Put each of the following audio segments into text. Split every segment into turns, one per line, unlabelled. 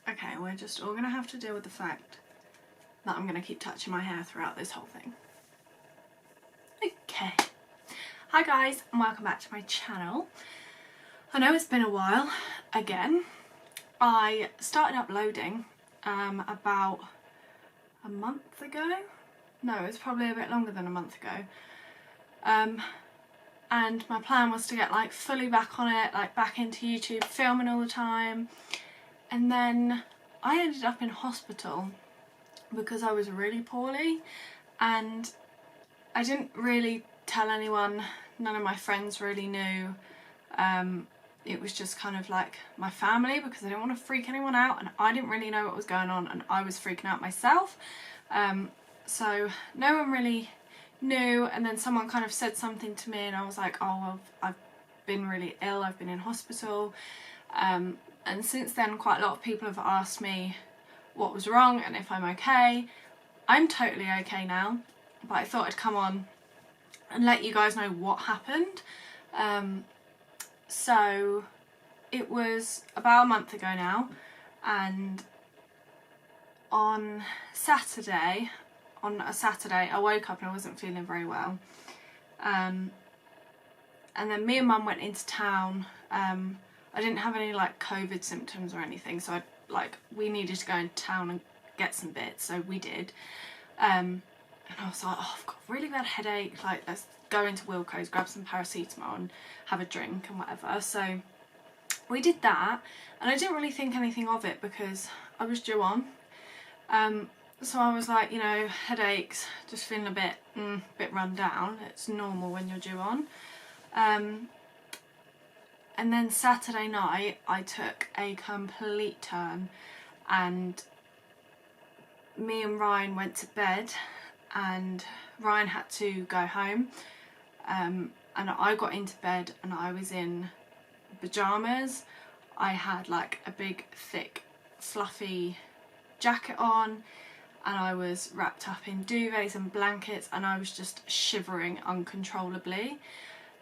Okay, we're just all gonna have to deal with the fact that I'm gonna keep touching my hair throughout this whole thing. Okay. Hi guys, and welcome back to my channel. I know it's been a while again. I started uploading about a month ago. No, it's probably a bit longer than a month ago. And my plan was to get like fully back on it, like back into YouTube, filming all the time. And then I ended up in hospital because I was really poorly, and I didn't really tell anyone. None of my friends really knew. It was just kind of like my family, because I didn't want to freak anyone out, and I didn't really know what was going on, and I was freaking out myself. So no one really knew, and then someone kind of said something to me and I was like, oh, well, I've been really ill, I've been in hospital. And since then quite a lot of people have asked me what was wrong and if I'm okay. I'm totally okay now, but I thought I'd come on and let you guys know what happened. So it was about a month ago now, and on a Saturday I woke up and I wasn't feeling very well. And then me and Mum went into town. I didn't have any like COVID symptoms or anything, so we needed to go into town and get some bits, so we did. And I was like, oh, I've got a really bad headache, like let's go into Wilko's, grab some paracetamol and have a drink and whatever. So we did that, and I didn't really think anything of it because I was due on. So I was like, you know, headaches, just feeling a bit run down. It's normal when you're due on. And then Saturday night I took a complete turn, and me and Ryan went to bed, and Ryan had to go home. And I got into bed and I was in pyjamas. I had like a big thick fluffy jacket on, and I was wrapped up in duvets and blankets, and I was just shivering uncontrollably.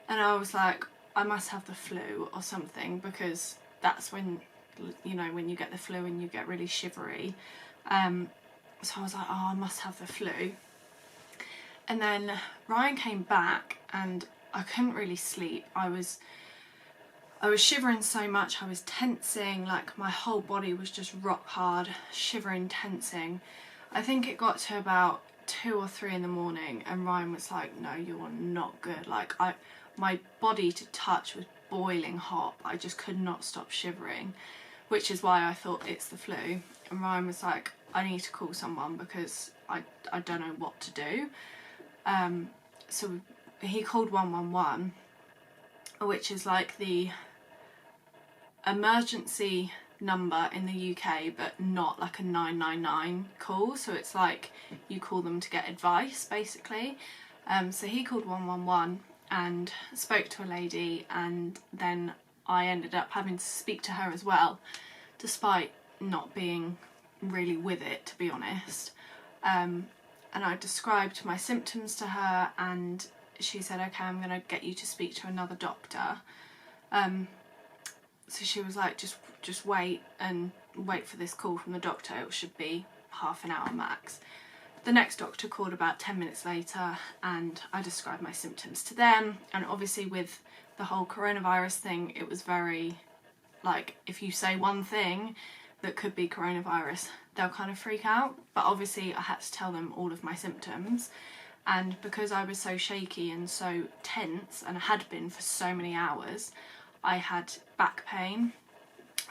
And I was like, I must have the flu or something, because that's when, you know, when you get the flu and you get really shivery. So I was like, oh, I must have the flu. And then Ryan came back and I couldn't really sleep. I was shivering so much, I was tensing, like my whole body was just rock hard, shivering, tensing. I think it got to about 2 or 3 in the morning, and Ryan was like, no, you're not good. Like my body to touch was boiling hot. I just could not stop shivering, which is why I thought it's the flu. And Ryan was like, I need to call someone because I don't know what to do. So he called 111, which is like the emergency number in the UK, but not like a 999 call. So it's like you call them to get advice, basically. So he called 111 and spoke to a lady, and then I ended up having to speak to her as well, despite not being really with it, to be honest. And I described my symptoms to her, and she said, okay, I'm going to get you to speak to another doctor. So she was like, just wait for this call from the doctor. It should be half an hour max. The next doctor called about 10 minutes later, and I described my symptoms to them. And obviously with the whole coronavirus thing, it was very, like, if you say one thing that could be coronavirus, they'll kind of freak out. But obviously I had to tell them all of my symptoms. And because I was so shaky and so tense, and I had been for so many hours, I had back pain,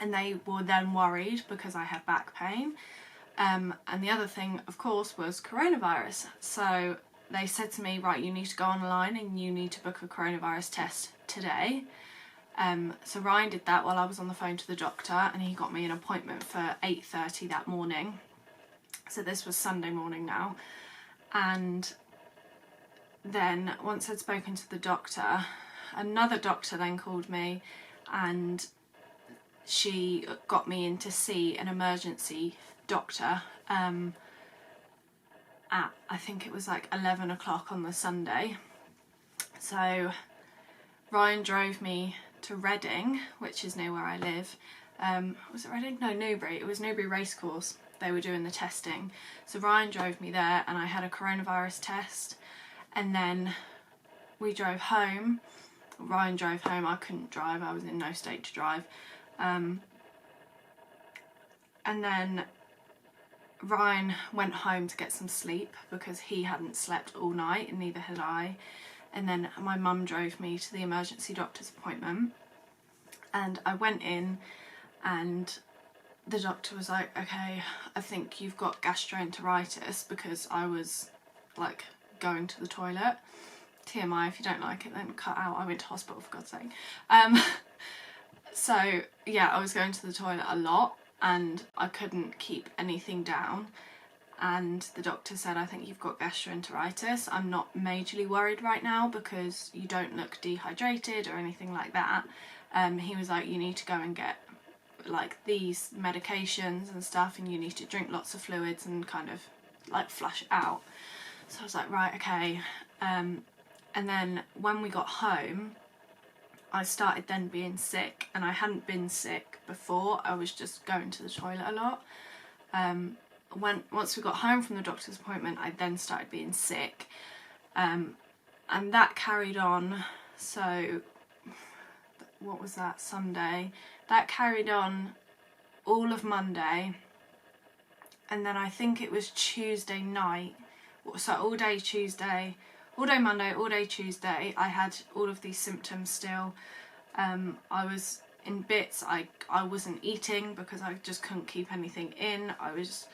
and they were then worried because I had back pain. And the other thing, of course, was coronavirus. So they said to me, right, you need to go online and you need to book a coronavirus test today. So Ryan did that while I was on the phone to the doctor, and he got me an appointment for 8:30 that morning. So this was Sunday morning now. And then once I'd spoken to the doctor, another doctor then called me, and she got me in to see an emergency doctor at, I think it was like 11 o'clock on the Sunday. So Ryan drove me to Reading, which is near where I live, was it Reading? No, Newbury. It was Newbury Racecourse. They were doing the testing. So Ryan drove me there and I had a coronavirus test, and then we drove home. Ryan drove home, I couldn't drive, I was in no state to drive. And then Ryan went home to get some sleep because he hadn't slept all night and neither had I. And then my mum drove me to the emergency doctor's appointment, and I went in and the doctor was like, okay, I think you've got gastroenteritis, because I was like going to the toilet. TMI, if you don't like it then cut out, I went to hospital for God's sake. So yeah, I was going to the toilet a lot and I couldn't keep anything down, and the doctor said, I think you've got gastroenteritis. I'm not majorly worried right now because you don't look dehydrated or anything like that. He was like, you need to go and get like these medications and stuff, and you need to drink lots of fluids and kind of like flush it out. So I was like, right, okay. And then when we got home, I started then being sick, and I hadn't been sick before. I was just going to the toilet a lot. Once we got home from the doctor's appointment, I then started being sick, and that carried on. So what was that, Sunday? That carried on all of Monday, and then I think it was Tuesday night, so all day Tuesday, all day Monday, all day Tuesday, I had all of these symptoms still. I was in bits. I wasn't eating because I just couldn't keep anything in. I was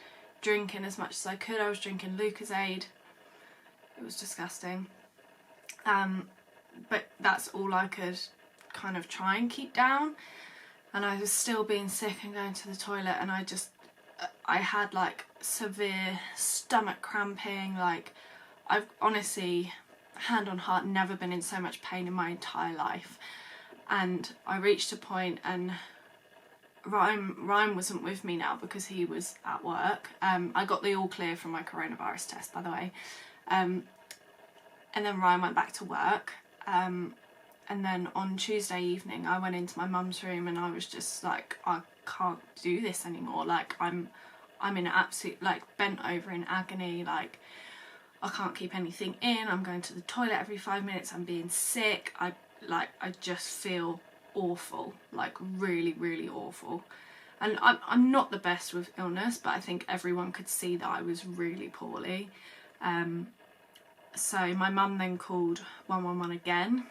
drinking as much as I could. I was drinking Lucozade. It was disgusting. But that's all I could kind of try and keep down. And I was still being sick and going to the toilet, and I had like severe stomach cramping. Like, I've honestly, hand on heart, never been in so much pain in my entire life. And I reached a point, and Ryan wasn't with me now because he was at work. I got the all clear from my coronavirus test, by the way. And then Ryan went back to work. And then on Tuesday evening, I went into my mum's room and I was just like, I can't do this anymore. Like, I'm in absolute, like, bent over in agony. Like, I can't keep anything in. I'm going to the toilet every 5 minutes. I'm being sick. I just feel awful, like really, really awful. And I'm not the best with illness, but I think everyone could see that I was really poorly. So my mum then called 111 again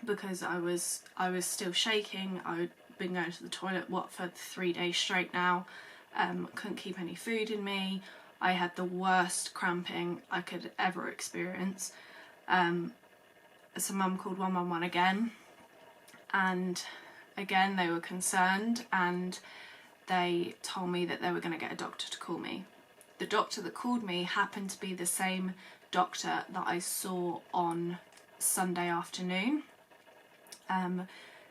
because I was still shaking. I'd been going to the toilet for 3 days straight now. Couldn't keep any food in me. I had the worst cramping I could ever experience. So mum called 111 again, and again they were concerned, and they told me that they were going to get a doctor to call me. The doctor that called me happened to be the same doctor that I saw on Sunday afternoon.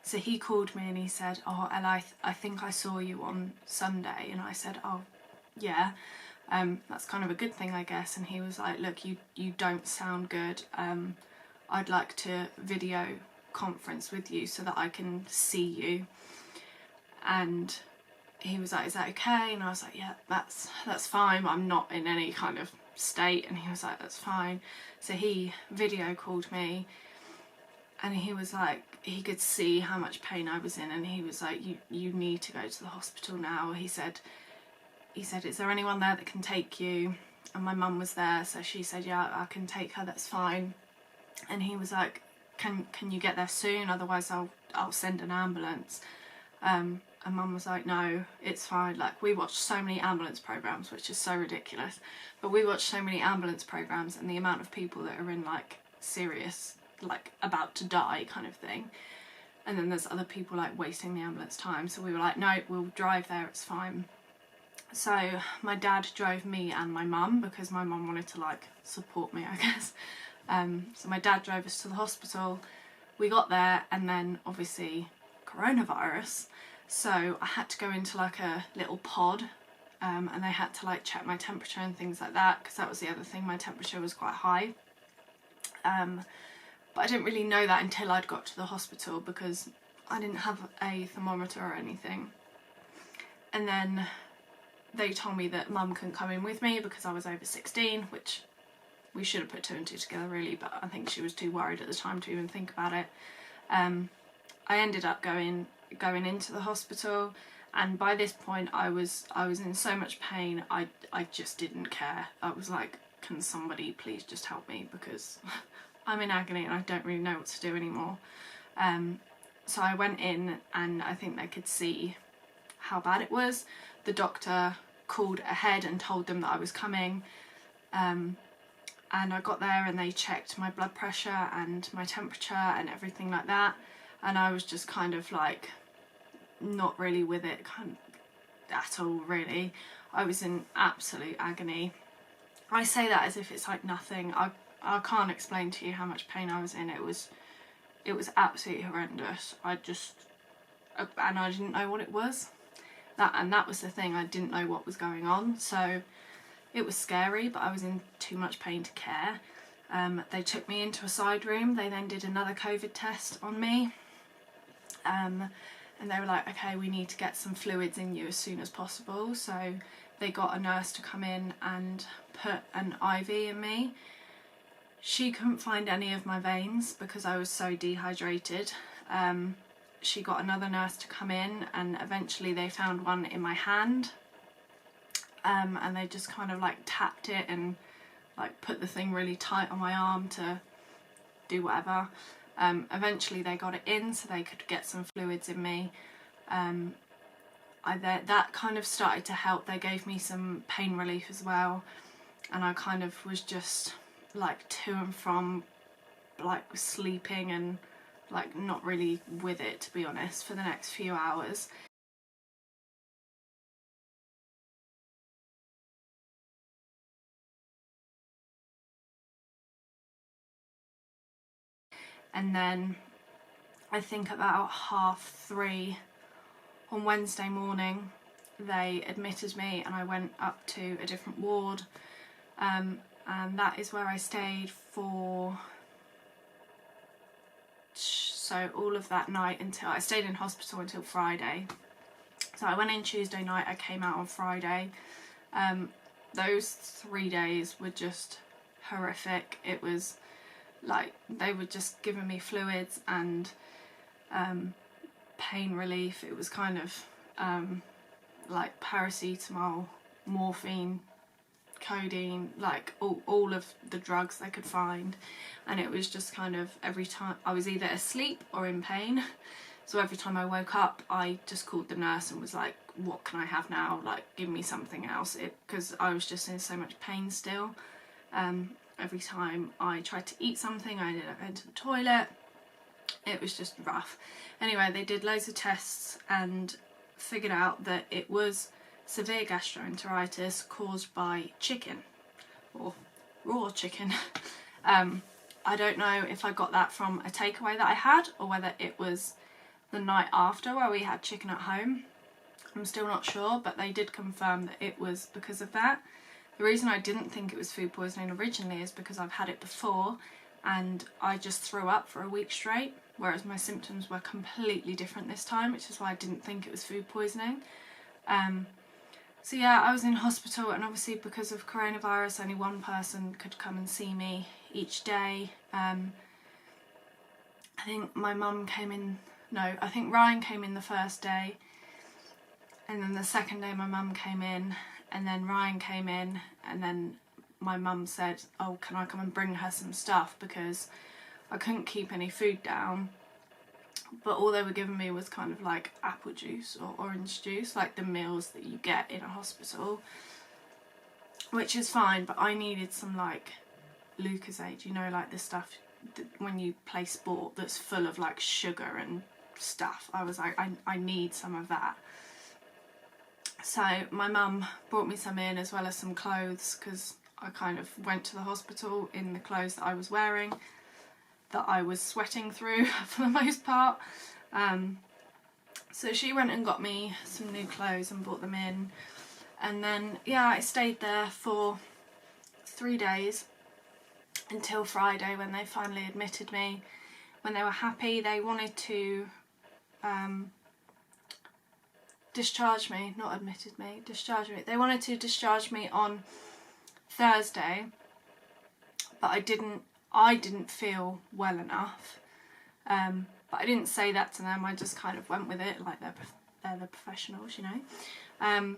So he called me and he said, oh, Ella, I think I saw you on Sunday. And I said, oh yeah, that's kind of a good thing, I guess. And he was like, look, you don't sound good. I'd like to video conference with you so that I can see you. And he was like, is that okay? And I was like, yeah, that's fine. I'm not in any kind of state. And he was like, that's fine. So he video called me, and he was like, he could see how much pain I was in, and he was like, you need to go to the hospital now. He said, is there anyone there that can take you? And my mum was there, so she said, yeah, I can take her, that's fine. And he was like, can you get there soon? Otherwise I'll send an ambulance. And mum was like, no, it's fine. Like, we watched so many ambulance programs, which is so ridiculous, but we watched so many ambulance programs, and the amount of people that are in like serious, like about to die kind of thing, and then there's other people like wasting the ambulance time. So we were like, no, we'll drive there, it's fine. So my dad drove me and my mum because my mum wanted to like support me, I guess. So my dad drove us to the hospital. We got there, and then obviously coronavirus, so I had to go into like a little pod, and they had to like check my temperature and things like that, because that was the other thing, my temperature was quite high. But I didn't really know that until I'd got to the hospital, because I didn't have a thermometer or anything. And then they told me that mum couldn't come in with me because I was over 16, which we should have put 2 and 2 together really, but I think she was too worried at the time to even think about it. I ended up going into the hospital, and by this point I was in so much pain I just didn't care. I was like, can somebody please just help me, because I'm in agony and I don't really know what to do anymore. So I went in, and I think they could see how bad it was. The doctor called ahead and told them that I was coming, and I got there and they checked my blood pressure and my temperature and everything like that, and I was just kind of like not really with it at all really. I was in absolute agony. I say that as if it's like nothing. I can't explain to you how much pain I was in. It was absolutely horrendous. And I didn't know what it was. That was the thing, I didn't know what was going on, so it was scary, but I was in too much pain to care. They took me into a side room. They then did another COVID test on me, and they were like, okay, we need to get some fluids in you as soon as possible. So they got a nurse to come in and put an IV in me. She couldn't find any of my veins because I was so dehydrated. She got another nurse to come in, and eventually they found one in my hand, and they just kind of like tapped it and like put the thing really tight on my arm to do whatever. Eventually they got it in so they could get some fluids in me. That kind of started to help. They gave me some pain relief as well, and I kind of was just like to and from like sleeping and like not really with it, to be honest, for the next few hours. And then I think about 3:30 on Wednesday morning they admitted me, and I went up to a different ward, and that is where I stayed for all of that night until I stayed in hospital until Friday. So I went in Tuesday night, I came out on Friday. Those 3 days were just horrific. It was like they were just giving me fluids and pain relief. It was kind of like paracetamol, morphine, codeine, like all of the drugs they could find, and it was just kind of every time I was either asleep or in pain. So every time I woke up I just called the nurse and was like, what can I have now, like give me something else, because I was just in so much pain still. Every time I tried to eat something I ended up going to the toilet. It was just rough. Anyway, they did loads of tests and figured out that it was severe gastroenteritis caused by chicken, or raw chicken. I don't know if I got that from a takeaway that I had or whether it was the night after where we had chicken at home. I'm still not sure, but they did confirm that it was because of that. The reason I didn't think it was food poisoning originally is because I've had it before and I just threw up for a week straight, whereas my symptoms were completely different this time, which is why I didn't think it was food poisoning. So yeah, I was in hospital, and obviously because of coronavirus only one person could come and see me each day. I think my mum came in, no, I think Ryan came in the first day, and then the second day my mum came in, and then Ryan came in, and then my mum said, oh, can I come and bring her some stuff, because I couldn't keep any food down, but all they were giving me was kind of like apple juice or orange juice, like the meals that you get in a hospital, which is fine, but I needed some like Lucozade, you know, like the stuff that when you play sport that's full of like sugar and stuff. I was like, I need some of that. So my mum brought me some in, as well as some clothes, because I kind of went to the hospital in the clothes that I was wearing, that I was sweating through for the most part. So she went and got me some new clothes and brought them in, and then yeah, I stayed there for 3 days until Friday, when they finally admitted me, when they were happy. They wanted to discharge me, not admitted me, discharge me. They wanted to discharge me on Thursday, but I didn't feel well enough. But I didn't say that to them, I just kind of went with it, like they're the professionals, you know.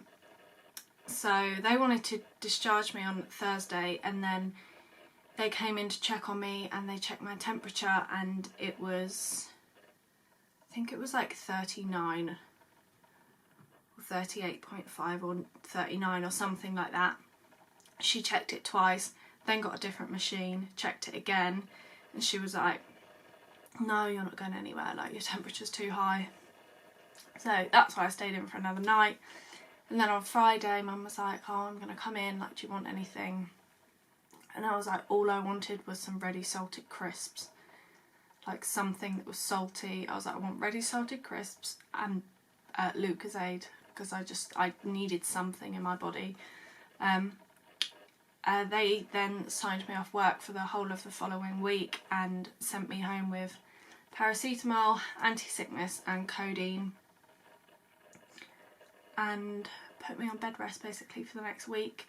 So they wanted to discharge me on Thursday, and then they came in to check on me and they checked my temperature, and it was, I think it was like 39 or 38.5 or 39 or something like that. She checked it twice, then got a different machine, checked it again, and she was like, no, you're not going anywhere, like your temperature's too high. So that's why I stayed in for another night. And then on Friday, Mum was like, oh, I'm going to come in, like, do you want anything? And I was like, all I wanted was some ready salted crisps. Like something that was salty. I was like, I want ready salted crisps and Lucozade, because I needed something in my body. They then signed me off work for the whole of the following week and sent me home with paracetamol, anti-sickness and codeine, and put me on bed rest basically for the next week,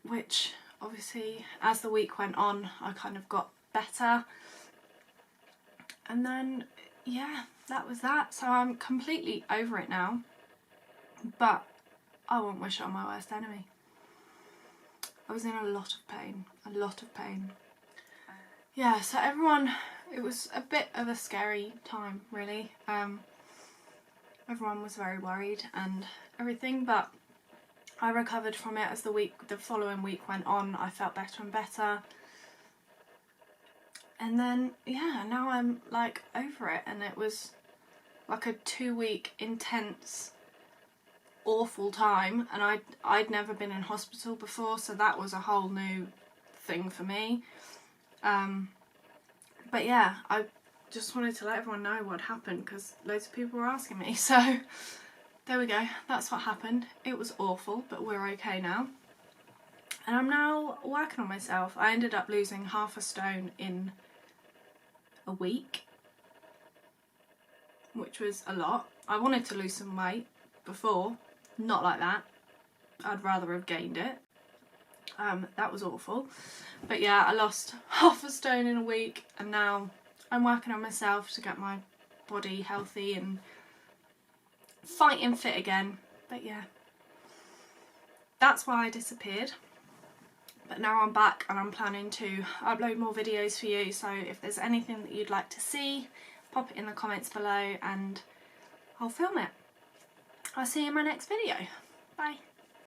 which obviously as the week went on I kind of got better, and then yeah, that was that. So I'm completely over it now, but I won't wish it on my worst enemy. I was in a lot of pain, Yeah, so everyone, it was a bit of a scary time really. Everyone was very worried and everything, but I recovered from it as the following week went on. I felt better and better. And then, yeah, now I'm like over it, and it was like a 2-week intense, awful time, and I'd never been in hospital before, so that was a whole new thing for me. But yeah, I just wanted to let everyone know what happened because loads of people were asking me, so there we go, that's what happened. It was awful, but we're okay now. And I'm now working on myself. I ended up losing 1/2 stone in a week, which was a lot. I wanted to lose some weight before, not like that. I'd rather have gained it. That was awful. But yeah, I lost 1/2 stone in a week, and now I'm working on myself to get my body healthy and fighting fit again. But yeah, that's why I disappeared. But now I'm back and I'm planning to upload more videos for you, so if there's anything that you'd like to see, pop it in the comments below and I'll film it. I'll see you in my next video. Bye.